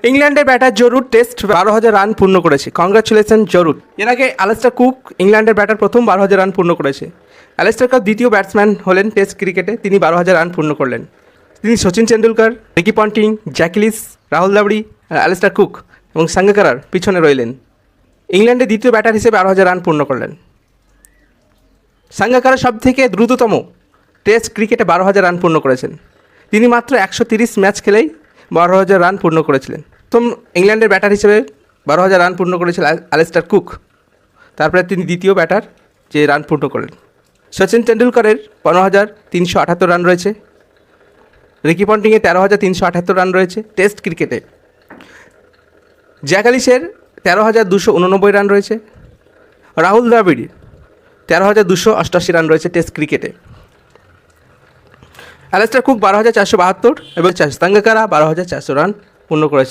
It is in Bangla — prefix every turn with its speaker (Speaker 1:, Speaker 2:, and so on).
Speaker 1: ইংল্যান্ডের ব্যাটার জরুর টেস্ট 12,000 রান পূর্ণ করেছে। কংগ্রাচুলেশন জরুর। এর আগে অ্যালেস্টার কুক ইংল্যান্ডের ব্যাটার প্রথম 12,000 রান পূর্ণ করেছে। অ্যালেস্টার কুক দ্বিতীয় ব্যাটসম্যান হলেন টেস্ট ক্রিকেটে, তিনি 12,000 রান পূর্ণ করলেন। তিনি Sachin Tendulkar, Ricky Ponting, জ্যাকিলিস, Rahul Dravid, Alastair cook এবং সাঙ্গাকারার পিছনে রইলেন। ইংল্যান্ডের দ্বিতীয় ব্যাটার হিসেবে 12,000 রান পূর্ণ করলেন। সাঙ্গাকারা সব থেকে দ্রুততম টেস্ট ক্রিকেটে 12,000 রান পূর্ণ করেছেন। তিনি মাত্র 130 ম্যাচ খেলেই 12,000 রান পূর্ণ করেছিলেন। প্রথম ইংল্যান্ডের ব্যাটার হিসেবে 12,000 রান পূর্ণ করেছিলেন অ্যালেস্টার কুক। তারপরে তিনি দ্বিতীয় ব্যাটার যে রান পূর্ণ করলেন। সচিন তেন্ডুলকরের 15,378 রান রয়েছে। রিকি পন্টিংয়ের 13,378 রান রয়েছে টেস্ট ক্রিকেটে। জ্যাকালিসের 13,289 রান রয়েছে। রাহুল দ্রাবিড় 13,288 রান রয়েছে টেস্ট ক্রিকেটে। অ্যালেস্টার কুক 12,472 এবং সাঙ্গাকারা 12,400 রান পূর্ণ করেছে।